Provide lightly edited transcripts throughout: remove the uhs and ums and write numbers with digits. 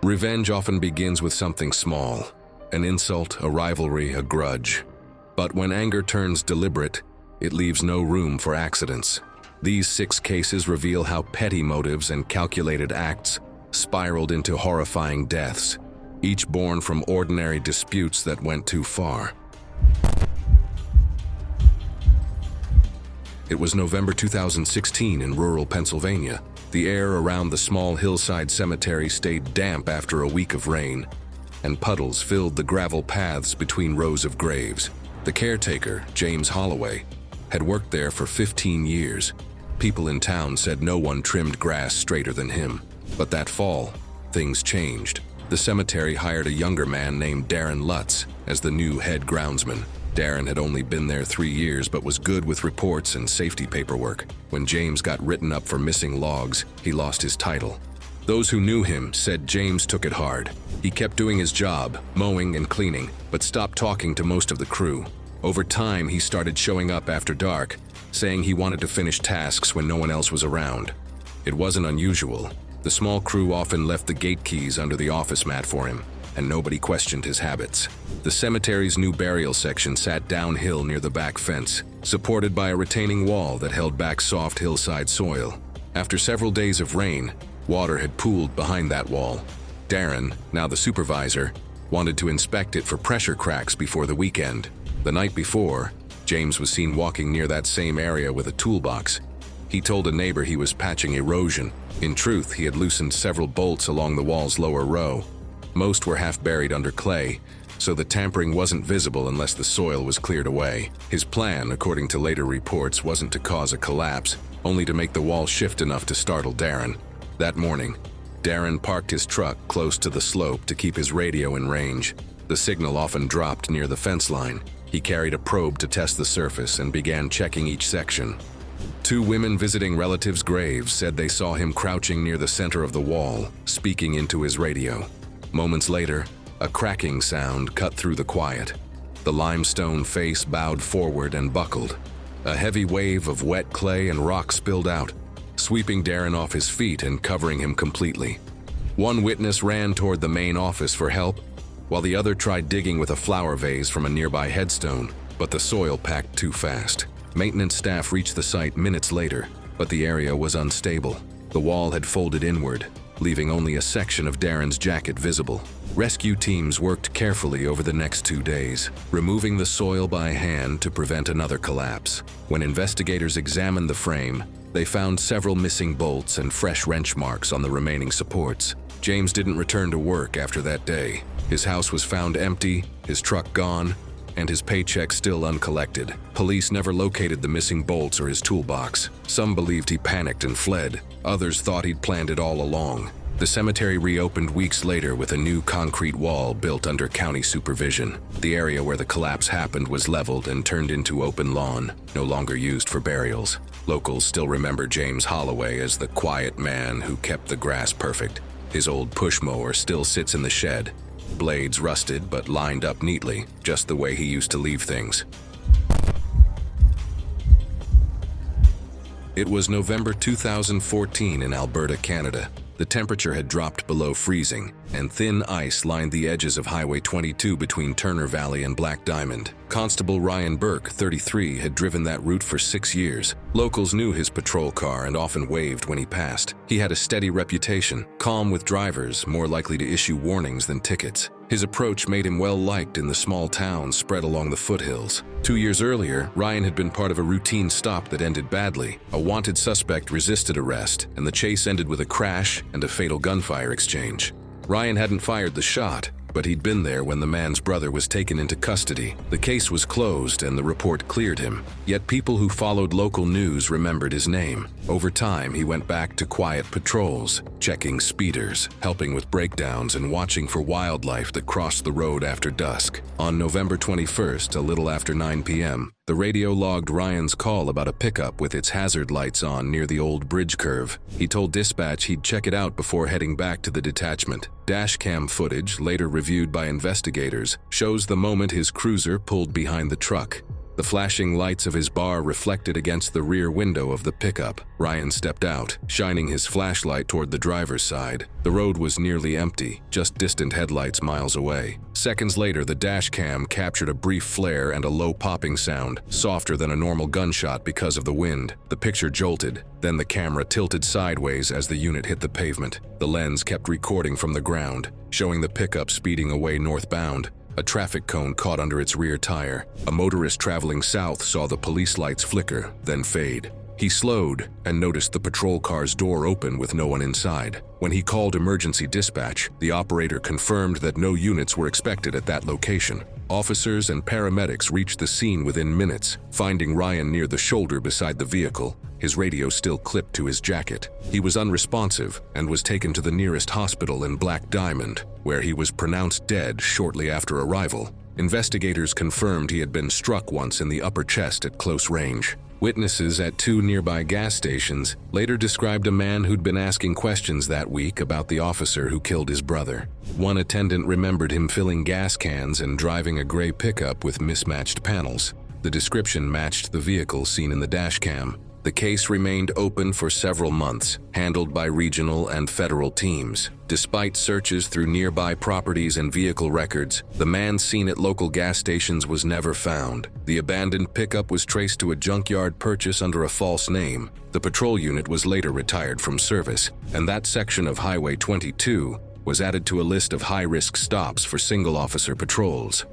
Revenge often begins with something small, an insult, a rivalry, a grudge. But when anger turns deliberate, it leaves no room for accidents. These 6 cases reveal how petty motives and calculated acts spiraled into horrifying deaths, each born from ordinary disputes that went too far. It was November 2016 in rural Pennsylvania. The air around the small hillside cemetery stayed damp after a week of rain, and puddles filled the gravel paths between rows of graves. The caretaker, James Holloway, had worked there for 15 years. People in town said no one trimmed grass straighter than him. But that fall, things changed. The cemetery hired a younger man named Darren Lutz as the new head groundsman. Darren had only been there 3 years but was good with reports and safety paperwork. When James got written up for missing logs, he lost his title. Those who knew him said James took it hard. He kept doing his job, mowing and cleaning, but stopped talking to most of the crew. Over time, he started showing up after dark, saying he wanted to finish tasks when no one else was around. It wasn't unusual. The small crew often left the gate keys under the office mat for him, and nobody questioned his habits. The cemetery's new burial section sat downhill near the back fence, supported by a retaining wall that held back soft hillside soil. After several days of rain, water had pooled behind that wall. Darren, now the supervisor, wanted to inspect it for pressure cracks before the weekend. The night before, James was seen walking near that same area with a toolbox. He told a neighbor he was patching erosion. In truth, he had loosened several bolts along the wall's lower row. Most were half buried under clay, so the tampering wasn't visible unless the soil was cleared away. His plan, according to later reports, wasn't to cause a collapse, only to make the wall shift enough to startle Darren. That morning, Darren parked his truck close to the slope to keep his radio in range. The signal often dropped near the fence line. He carried a probe to test the surface and began checking each section. 2 women visiting relatives' graves said they saw him crouching near the center of the wall, speaking into his radio. Moments later, a cracking sound cut through the quiet. The limestone face bowed forward and buckled. A heavy wave of wet clay and rock spilled out, sweeping Darren off his feet and covering him completely. One witness ran toward the main office for help, while the other tried digging with a flower vase from a nearby headstone, but the soil packed too fast. Maintenance staff reached the site minutes later, but the area was unstable. The wall had folded inward, leaving only a section of Darren's jacket visible. Rescue teams worked carefully over the next 2 days, removing the soil by hand to prevent another collapse. When investigators examined the frame, they found several missing bolts and fresh wrench marks on the remaining supports. James didn't return to work after that day. His house was found empty, his truck gone, and his paycheck still uncollected. Police never located the missing bolts or his toolbox. Some believed he panicked and fled. Others thought he'd planned it all along. The cemetery reopened weeks later with a new concrete wall built under county supervision. The area where the collapse happened was leveled and turned into open lawn, no longer used for burials. Locals still remember James Holloway as the quiet man who kept the grass perfect. His old push mower still sits in the shed, blades rusted but lined up neatly, just the way he used to leave things. It was November 2014 in Alberta, Canada. The temperature had dropped below freezing, and thin ice lined the edges of Highway 22 between Turner Valley and Black Diamond. Constable Ryan Burke, 33, had driven that route for 6 years. Locals knew his patrol car and often waved when he passed. He had a steady reputation, calm with drivers, more likely to issue warnings than tickets. His approach made him well-liked in the small towns spread along the foothills. 2 years earlier, Ryan had been part of a routine stop that ended badly. A wanted suspect resisted arrest, and the chase ended with a crash and a fatal gunfire exchange. Ryan hadn't fired the shot, but he'd been there when the man's brother was taken into custody. The case was closed and the report cleared him. Yet people who followed local news remembered his name. Over time, he went back to quiet patrols, checking speeders, helping with breakdowns, and watching for wildlife that crossed the road after dusk. On November 21st, a little after 9 p.m., the radio logged Ryan's call about a pickup with its hazard lights on near the old bridge curve. He told dispatch he'd check it out before heading back to the detachment. Dashcam footage, later reviewed by investigators, shows the moment his cruiser pulled behind the truck. The flashing lights of his bar reflected against the rear window of the pickup. Ryan stepped out, shining his flashlight toward the driver's side. The road was nearly empty, just distant headlights miles away. Seconds later, the dash cam captured a brief flare and a low popping sound, softer than a normal gunshot because of the wind. The picture jolted, then the camera tilted sideways as the unit hit the pavement. The lens kept recording from the ground, showing the pickup speeding away northbound. A traffic cone caught under its rear tire. A motorist traveling south saw the police lights flicker, then fade. He slowed and noticed the patrol car's door open with no one inside. When he called emergency dispatch, the operator confirmed that no units were expected at that location. Officers and paramedics reached the scene within minutes, finding Ryan near the shoulder beside the vehicle, his radio still clipped to his jacket. He was unresponsive and was taken to the nearest hospital in Black Diamond, where he was pronounced dead shortly after arrival. Investigators confirmed he had been struck once in the upper chest at close range. Witnesses at 2 nearby gas stations later described a man who'd been asking questions that week about the officer who killed his brother. One attendant remembered him filling gas cans and driving a gray pickup with mismatched panels. The description matched the vehicle seen in the dash cam. The case remained open for several months, handled by regional and federal teams. Despite searches through nearby properties and vehicle records, the man seen at local gas stations was never found. The abandoned pickup was traced to a junkyard purchase under a false name. The patrol unit was later retired from service, and that section of Highway 22 was added to a list of high-risk stops for single-officer patrols.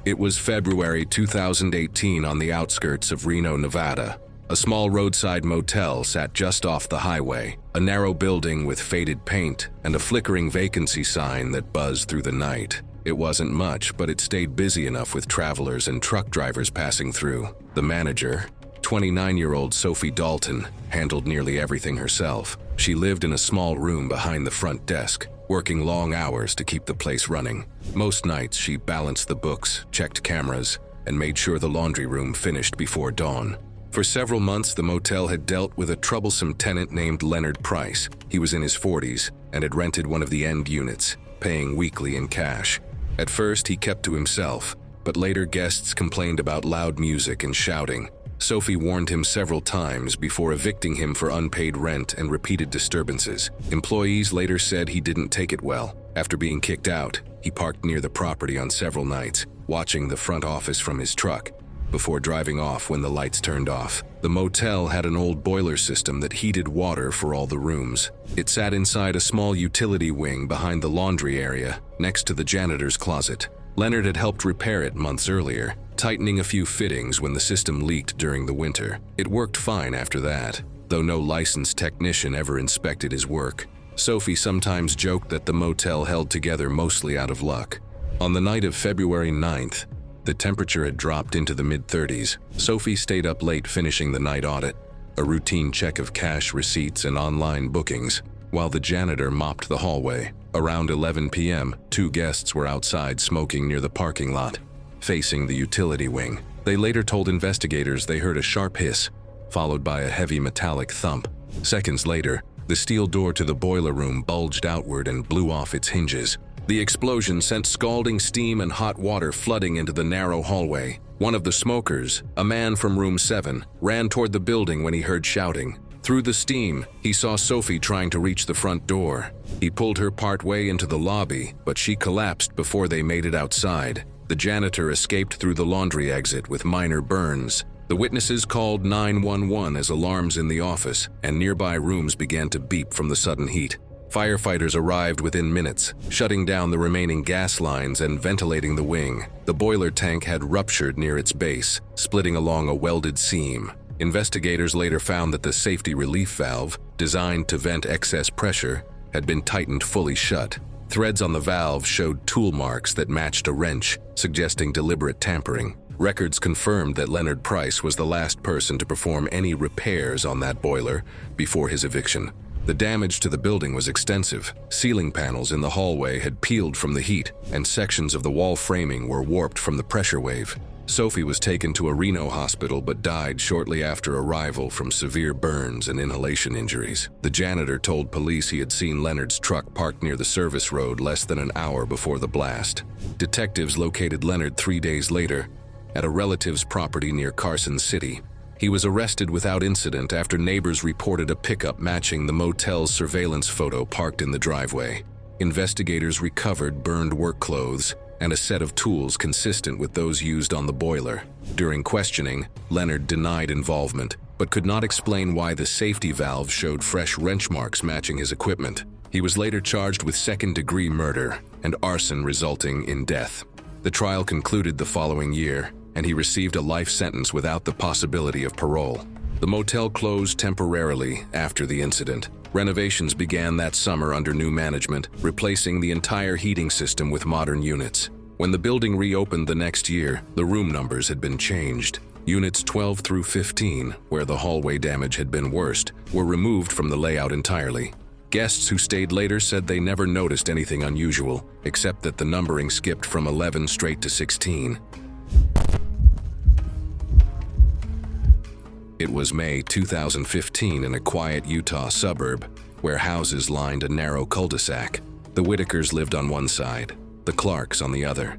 It was February 2018 on the outskirts of Reno, Nevada. A small roadside motel sat just off the highway, a narrow building with faded paint and a flickering vacancy sign that buzzed through the night. It wasn't much, but it stayed busy enough with travelers and truck drivers passing through. The manager, 29-year-old Sophie Dalton, handled nearly everything herself. She lived in a small room behind the front desk, working long hours to keep the place running. Most nights she balanced the books, checked cameras, and made sure the laundry room finished before dawn. For several months, the motel had dealt with a troublesome tenant named Leonard Price. He was in his 40s and had rented one of the end units, paying weekly in cash. At first, he kept to himself, but later guests complained about loud music and shouting. Sophie warned him several times before evicting him for unpaid rent and repeated disturbances. Employees later said he didn't take it well. After being kicked out, he parked near the property on several nights, watching the front office from his truck, before driving off when the lights turned off. The motel had an old boiler system that heated water for all the rooms. It sat inside a small utility wing behind the laundry area, next to the janitor's closet. Leonard had helped repair it months earlier, tightening a few fittings when the system leaked during the winter. It worked fine after that, though no licensed technician ever inspected his work. Sophie sometimes joked that the motel held together mostly out of luck. On the night of February 9th, the temperature had dropped into the mid-30s. Sophie stayed up late finishing the night audit, a routine check of cash receipts and online bookings, while the janitor mopped the hallway. Around 11 p.m., 2 guests were outside smoking near the parking lot, facing the utility wing. They later told investigators they heard a sharp hiss, followed by a heavy metallic thump. Seconds later, the steel door to the boiler room bulged outward and blew off its hinges. The explosion sent scalding steam and hot water flooding into the narrow hallway. One of the smokers, a man from room 7, ran toward the building when he heard shouting. Through the steam, he saw Sophie trying to reach the front door. He pulled her partway into the lobby, but she collapsed before they made it outside. The janitor escaped through the laundry exit with minor burns. The witnesses called 911 as alarms in the office, and nearby rooms began to beep from the sudden heat. Firefighters arrived within minutes, shutting down the remaining gas lines and ventilating the wing. The boiler tank had ruptured near its base, splitting along a welded seam. Investigators later found that the safety relief valve, designed to vent excess pressure, had been tightened fully shut. Threads on the valve showed tool marks that matched a wrench, suggesting deliberate tampering. Records confirmed that Leonard Price was the last person to perform any repairs on that boiler before his eviction. The damage to the building was extensive. Ceiling panels in the hallway had peeled from the heat, and sections of the wall framing were warped from the pressure wave. Sophie was taken to a Reno hospital but died shortly after arrival from severe burns and inhalation injuries. The janitor told police he had seen Leonard's truck parked near the service road less than an hour before the blast. Detectives located Leonard 3 days later at a relative's property near Carson City. He was arrested without incident after neighbors reported a pickup matching the motel's surveillance photo parked in the driveway. Investigators recovered burned work clothes and a set of tools consistent with those used on the boiler. During questioning, Leonard denied involvement, but could not explain why the safety valve showed fresh wrench marks matching his equipment. He was later charged with second-degree murder and arson resulting in death. The trial concluded the following year, and he received a life sentence without the possibility of parole. The motel closed temporarily after the incident. Renovations began that summer under new management, replacing the entire heating system with modern units. When the building reopened the next year, the room numbers had been changed. Units 12 through 15, where the hallway damage had been worst, were removed from the layout entirely. Guests who stayed later said they never noticed anything unusual, except that the numbering skipped from 11 straight to 16. It was May 2015 in a quiet Utah suburb, where houses lined a narrow cul-de-sac. The Whitakers lived on one side, the Clarks on the other.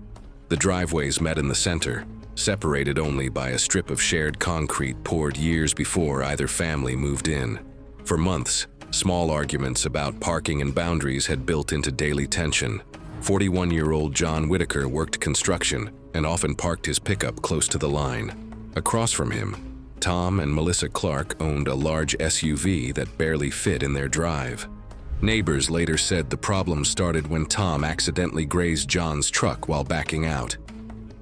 The driveways met in the center, separated only by a strip of shared concrete poured years before either family moved in. For months, small arguments about parking and boundaries had built into daily tension. 41-year-old John Whitaker worked construction and often parked his pickup close to the line. Across from him, Tom and Melissa Clark owned a large SUV that barely fit in their drive. Neighbors later said the problem started when Tom accidentally grazed John's truck while backing out.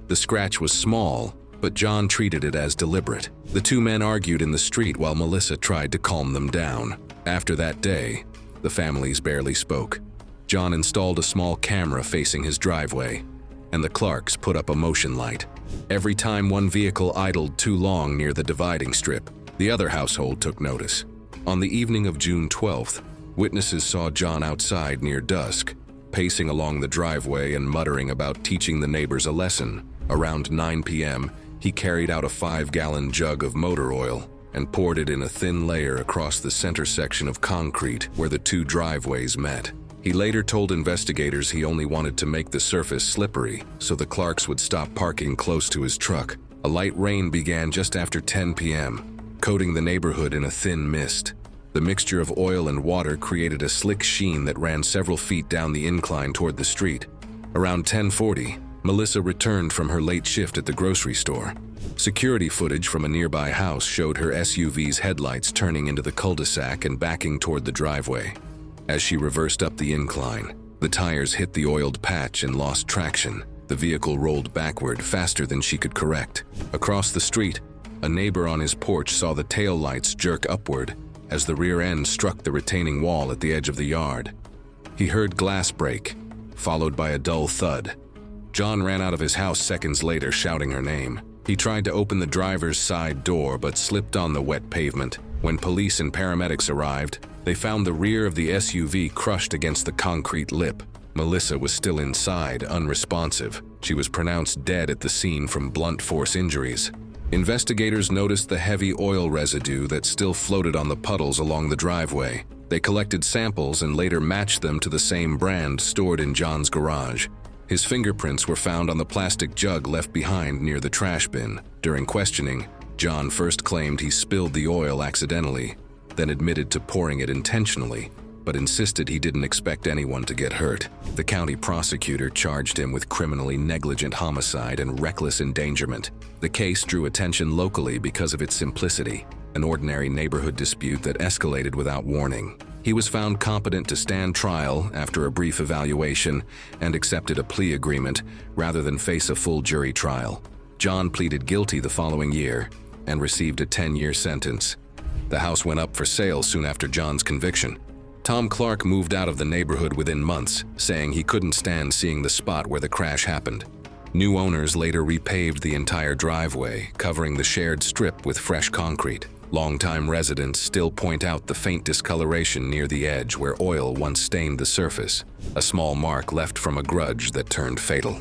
The scratch was small, but John treated it as deliberate. The two men argued in the street while Melissa tried to calm them down. After that day, the families barely spoke. John installed a small camera facing his driveway, and the Clarks put up a motion light. Every time one vehicle idled too long near the dividing strip, the other household took notice. On the evening of June 12th, witnesses saw John outside near dusk, pacing along the driveway and muttering about teaching the neighbors a lesson. Around 9 p.m., he carried out a 5-gallon jug of motor oil and poured it in a thin layer across the center section of concrete where the two driveways met. He later told investigators he only wanted to make the surface slippery so the Clarks would stop parking close to his truck. A light rain began just after 10 p.m., coating the neighborhood in a thin mist. The mixture of oil and water created a slick sheen that ran several feet down the incline toward the street. Around 10:40, Melissa returned from her late shift at the grocery store. Security footage from a nearby house showed her SUV's headlights turning into the cul-de-sac and backing toward the driveway. As she reversed up the incline, the tires hit the oiled patch and lost traction. The vehicle rolled backward faster than she could correct. Across the street, a neighbor on his porch saw the tail lights jerk upward as the rear end struck the retaining wall at the edge of the yard. He heard glass break, followed by a dull thud. John ran out of his house seconds later, shouting her name. He tried to open the driver's side door but slipped on the wet pavement. When police and paramedics arrived, they found the rear of the SUV crushed against the concrete lip. Melissa was still inside, unresponsive. She was pronounced dead at the scene from blunt force injuries. Investigators noticed the heavy oil residue that still floated on the puddles along the driveway. They collected samples and later matched them to the same brand stored in John's garage. His fingerprints were found on the plastic jug left behind near the trash bin. During questioning, John first claimed he spilled the oil accidentally, then admitted to pouring it intentionally, but insisted he didn't expect anyone to get hurt. The county prosecutor charged him with criminally negligent homicide and reckless endangerment. The case drew attention locally because of its simplicity, an ordinary neighborhood dispute that escalated without warning. He was found competent to stand trial after a brief evaluation and accepted a plea agreement rather than face a full jury trial. John pleaded guilty the following year and received a 10-year sentence. The house went up for sale soon after John's conviction. Tom Clark moved out of the neighborhood within months, saying he couldn't stand seeing the spot where the crash happened. New owners later repaved the entire driveway, covering the shared strip with fresh concrete. Longtime residents still point out the faint discoloration near the edge where oil once stained the surface, a small mark left from a grudge that turned fatal.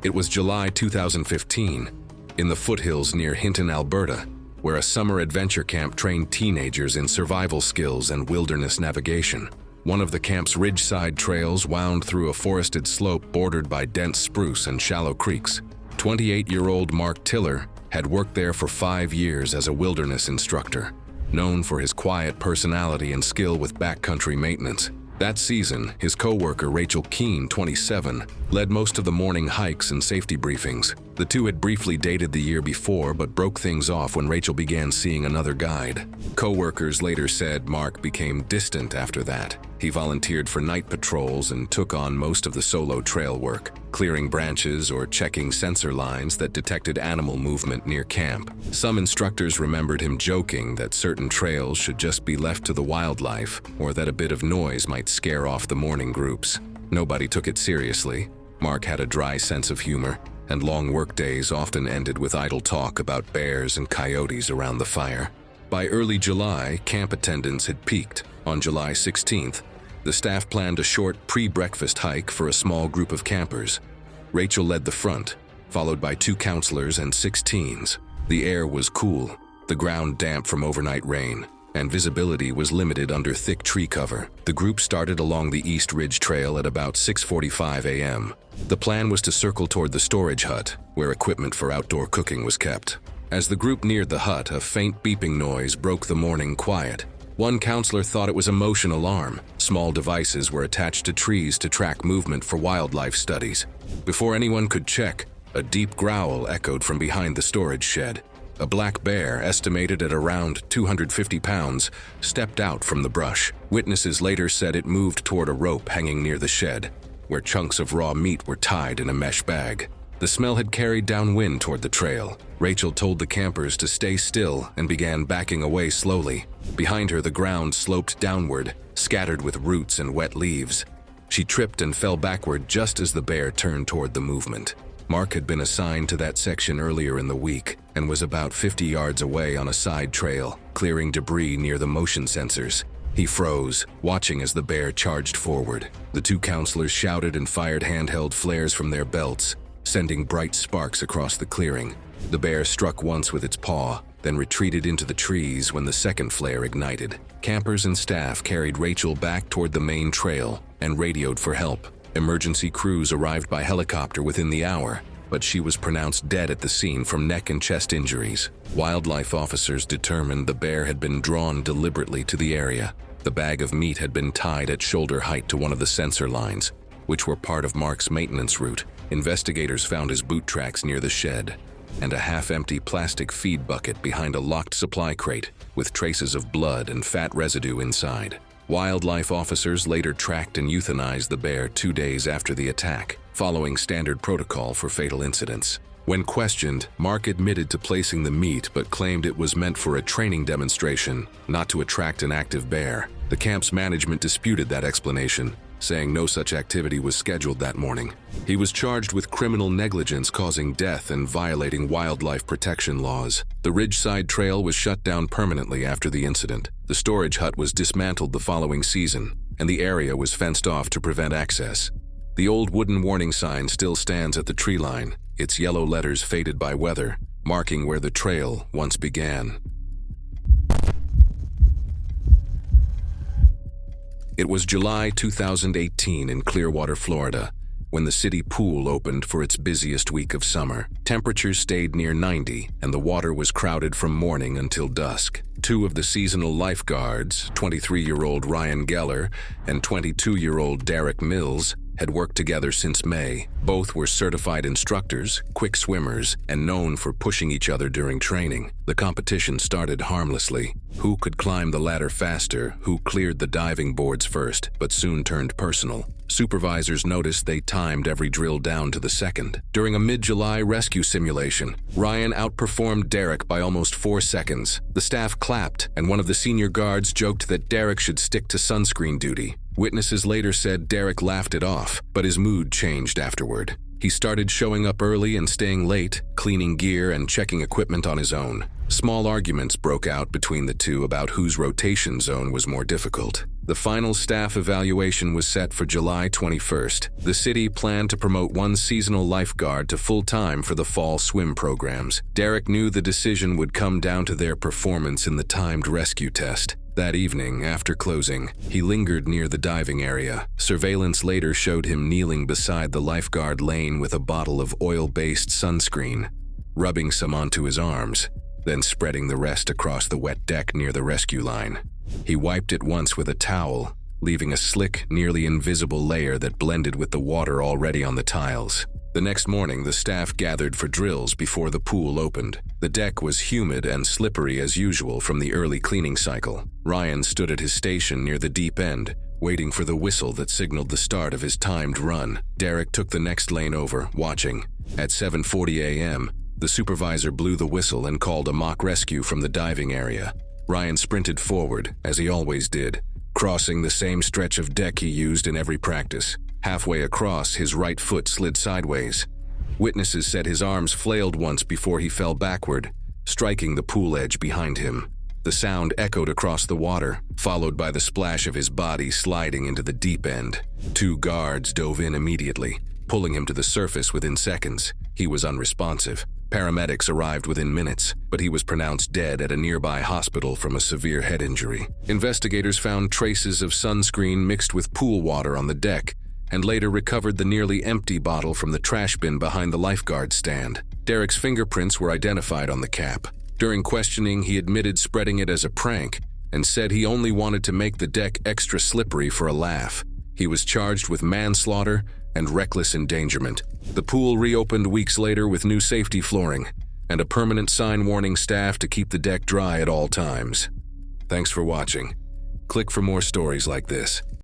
It was July 2015, in the foothills near Hinton, Alberta, where a summer adventure camp trained teenagers in survival skills and wilderness navigation. One of the camp's ridgeside trails wound through a forested slope bordered by dense spruce and shallow creeks. 28-year-old Mark Tiller had worked there for 5 years as a wilderness instructor, known for his quiet personality and skill with backcountry maintenance. That season, his co-worker Rachel Keene, 27, led most of the morning hikes and safety briefings. The two had briefly dated the year before, but broke things off when Rachel began seeing another guide. Co-workers later said Mark became distant after that. He volunteered for night patrols and took on most of the solo trail work, clearing branches or checking sensor lines that detected animal movement near camp. Some instructors remembered him joking that certain trails should just be left to the wildlife, or that a bit of noise might scare off the morning groups. Nobody took it seriously. Mark had a dry sense of humor, and long workdays often ended with idle talk about bears and coyotes around the fire. By early July, camp attendance had peaked. On July 16th, the staff planned a short pre-breakfast hike for a small group of campers. Rachel led the front, followed by 2 counselors and 6 teens. The air was cool, the ground damp from overnight rain, and visibility was limited under thick tree cover. The group started along the East Ridge Trail at about 6:45 a.m. The plan was to circle toward the storage hut, where equipment for outdoor cooking was kept. As the group neared the hut, a faint beeping noise broke the morning quiet. One counselor thought it was a motion alarm. Small devices were attached to trees to track movement for wildlife studies. Before anyone could check, a deep growl echoed from behind the storage shed. A black bear, estimated at around 250 pounds, stepped out from the brush. Witnesses later said it moved toward a rope hanging near the shed, where chunks of raw meat were tied in a mesh bag. The smell had carried downwind toward the trail. Rachel told the campers to stay still and began backing away slowly. Behind her, the ground sloped downward, scattered with roots and wet leaves. She tripped and fell backward just as the bear turned toward the movement. Mark had been assigned to that section earlier in the week and was about 50 yards away on a side trail, clearing debris near the motion sensors. He froze, watching as the bear charged forward. The 2 counselors shouted and fired handheld flares from their belts, sending bright sparks across the clearing. The bear struck once with its paw, then retreated into the trees when the second flare ignited. Campers and staff carried Rachel back toward the main trail and radioed for help. Emergency crews arrived by helicopter within the hour, but she was pronounced dead at the scene from neck and chest injuries. Wildlife officers determined the bear had been drawn deliberately to the area. The bag of meat had been tied at shoulder height to one of the sensor lines, which were part of Mark's maintenance route. Investigators found his boot tracks near the shed and a half-empty plastic feed bucket behind a locked supply crate with traces of blood and fat residue inside. Wildlife officers later tracked and euthanized the bear 2 days after the attack, following standard protocol for fatal incidents. When questioned, Mark admitted to placing the meat but claimed it was meant for a training demonstration, not to attract an active bear. The camp's management disputed that explanation, saying no such activity was scheduled that morning. He was charged with criminal negligence causing death and violating wildlife protection laws. The Ridgeside Trail was shut down permanently after the incident. The storage hut was dismantled the following season, and the area was fenced off to prevent access. The old wooden warning sign still stands at the tree line, its yellow letters faded by weather, marking where the trail once began. It was July 2018 in Clearwater, Florida, when the city pool opened for its busiest week of summer. Temperatures stayed near 90, and the water was crowded from morning until dusk. 2 of the seasonal lifeguards, 23-year-old Ryan Geller and 22-year-old Derek Mills, had worked together since May. Both were certified instructors, quick swimmers, and known for pushing each other during training. The competition started harmlessly. Who could climb the ladder faster, who cleared the diving boards first, but soon turned personal. Supervisors noticed they timed every drill down to the second. During a mid-July rescue simulation, Ryan outperformed Derek by almost 4 seconds. The staff clapped, and one of the senior guards joked that Derek should stick to sunscreen duty. Witnesses later said Derek laughed it off, but his mood changed afterward. He started showing up early and staying late, cleaning gear and checking equipment on his own. Small arguments broke out between the two about whose rotation zone was more difficult. The final staff evaluation was set for July 21st. The city planned to promote one seasonal lifeguard to full-time for the fall swim programs. Derek knew the decision would come down to their performance in the timed rescue test. That evening, after closing, he lingered near the diving area. Surveillance later showed him kneeling beside the lifeguard lane with a bottle of oil-based sunscreen, rubbing some onto his arms, then spreading the rest across the wet deck near the rescue line. He wiped it once with a towel, leaving a slick, nearly invisible layer that blended with the water already on the tiles. The next morning, the staff gathered for drills before the pool opened. The deck was humid and slippery as usual from the early cleaning cycle. Ryan stood at his station near the deep end, waiting for the whistle that signaled the start of his timed run. Derek took the next lane over, watching. At 7:40 a.m., the supervisor blew the whistle and called a mock rescue from the diving area. Ryan sprinted forward, as he always did, crossing the same stretch of deck he used in every practice. Halfway across, his right foot slid sideways. Witnesses said his arms flailed once before he fell backward, striking the pool edge behind him. The sound echoed across the water, followed by the splash of his body sliding into the deep end. 2 guards dove in immediately, pulling him to the surface within seconds. He was unresponsive. Paramedics arrived within minutes, but he was pronounced dead at a nearby hospital from a severe head injury. Investigators found traces of sunscreen mixed with pool water on the deck, and later recovered the nearly empty bottle from the trash bin behind the lifeguard stand. Derek's fingerprints were identified on the cap. During questioning, he admitted spreading it as a prank and said he only wanted to make the deck extra slippery for a laugh. He was charged with manslaughter and reckless endangerment. The pool reopened weeks later with new safety flooring and a permanent sign warning staff to keep the deck dry at all times. Thanks for watching. Click for more stories like this.